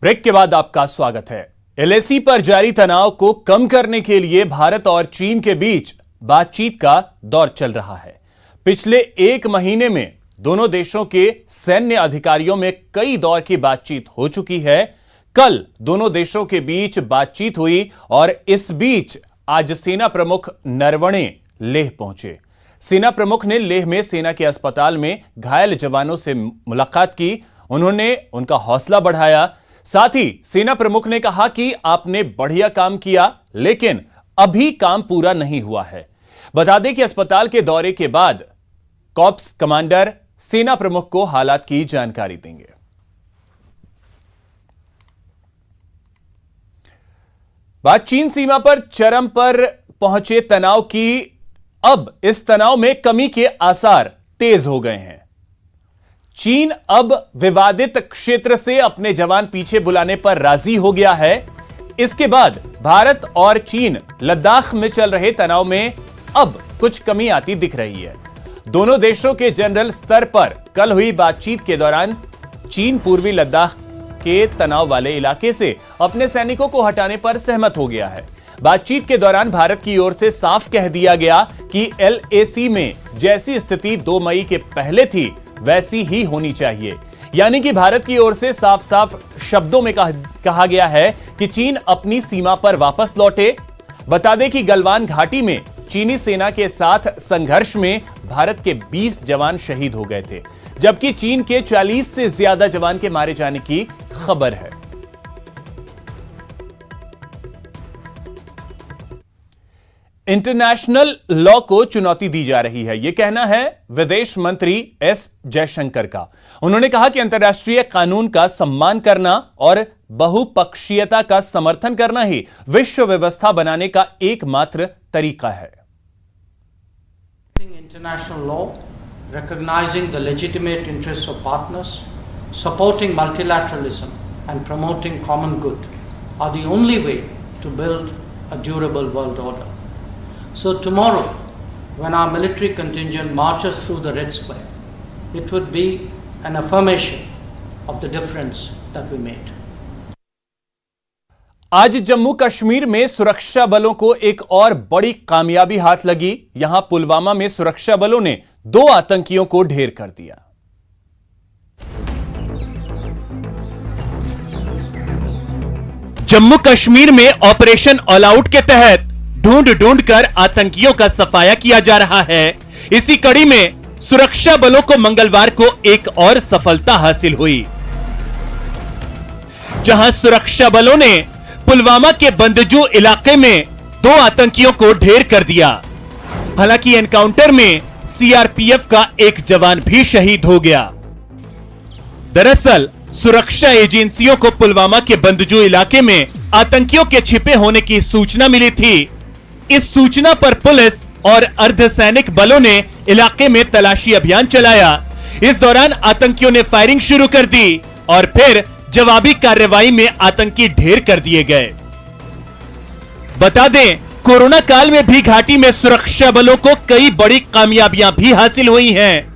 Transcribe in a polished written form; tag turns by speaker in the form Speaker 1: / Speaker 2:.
Speaker 1: Break के बाद आपका स्वागत है। एलएसी पर जारी तनाव को कम करने के लिए भारत और चीन के बीच बातचीत का दौर चल रहा है। पिछले एक महीने में दोनों देशों के सैन्य अधिकारियों में कई दौर की बातचीत हो चुकी है। कल दोनों देशों के बीच बातचीत हुई और इस बीच आज सेना प्रमुख नरवणे लेह पहुंचे। सेना प्रमुख ने लेह में सेना के अस्पताल में घायल जवानों से मुलाकात की। उन्होंने उनका हौसला बढ़ाया। साथ ही सेना प्रमुख ने कहा कि आपने बढ़िया काम किया, लेकिन अभी काम पूरा नहीं हुआ है। बता दें कि अस्पताल के दौरे के बाद कॉर्प्स कमांडर सेना प्रमुख को हालात की जानकारी देंगे। बात चीन सीमा पर चरम पर पहुंचे तनाव की। अब इस तनाव में कमी के आसार तेज हो गए हैं। चीन अब विवादित क्षेत्र से अपने जवान पीछे बुलाने पर राजी हो गया है। इसके बाद भारत और चीन लद्दाख में चल रहे तनाव में अब कुछ कमी आती दिख रही है। दोनों देशों के जनरल स्तर पर कल हुई बातचीत के दौरान चीन पूर्वी लद्दाख के तनाव वाले इलाके से अपने सैनिकों को हटाने पर सहमत हो गया है। बातचीत के दौरान भारत की ओर से साफ कह दिया गया कि एलएसी में जैसी स्थिति 2 मई के पहले थी वैसी ही होनी चाहिए। यानी कि भारत की ओर से साफ साफ शब्दों में कहा गया है कि चीन अपनी सीमा पर वापस लौटे। बता दें कि गलवान घाटी में चीनी सेना के साथ संघर्ष में भारत के 20 जवान शहीद हो गए थे, जबकि चीन के 40 से ज्यादा जवान के मारे जाने की खबर है। इंटरनेशनल लॉ को चुनौती दी जा रही है, यह कहना है विदेश मंत्री एस जयशंकर का। उन्होंने कहा कि अंतर्राष्ट्रीय कानून का सम्मान करना और बहुपक्षीयता का समर्थन करना ही विश्व व्यवस्था बनाने का एकमात्र तरीका है।
Speaker 2: International law, recognizing the legitimate interests of partners, supporting multilateralism and promoting common good are the only way to build a durable world order. So tomorrow, when our military contingent marches through the Red Square, it would be an affirmation of the difference that we made.
Speaker 1: आज जम्मू कश्मीर में सुरक्षा बलों को एक और बड़ी कामयाबी हाथ लगी। यहां पुलवामा में सुरक्षा बलों ने 2 आतंकियों को ढेर कर दिया। जम्मू कश्मीर में ऑपरेशन ऑल आउट के तहत ढूंढ कर आतंकियों का सफाया किया जा रहा है। इसी कड़ी में सुरक्षा बलों को मंगलवार को एक और सफलता हासिल हुई, जहां सुरक्षा बलों ने पुलवामा के बंदजू इलाके में 2 आतंकियों को ढेर कर दिया। हालांकि एनकाउंटर में सीआरपीएफ का एक जवान भी शहीद हो गया। दरअसल सुरक्षा एजेंसियों को पुलवामा के बंदजू इलाके में आतंकियों के छिपे होने की सूचना मिली थी। इस सूचना पर पुलिस और अर्धसैनिक बलों ने इलाके में तलाशी अभियान चलाया। इस दौरान आतंकियों ने फायरिंग शुरू कर दी और फिर जवाबी कार्रवाई में आतंकी ढेर कर दिए गए। बता दें, कोरोना काल में भी घाटी में सुरक्षा बलों को कई बड़ी कामयाबियां भी हासिल हुई हैं।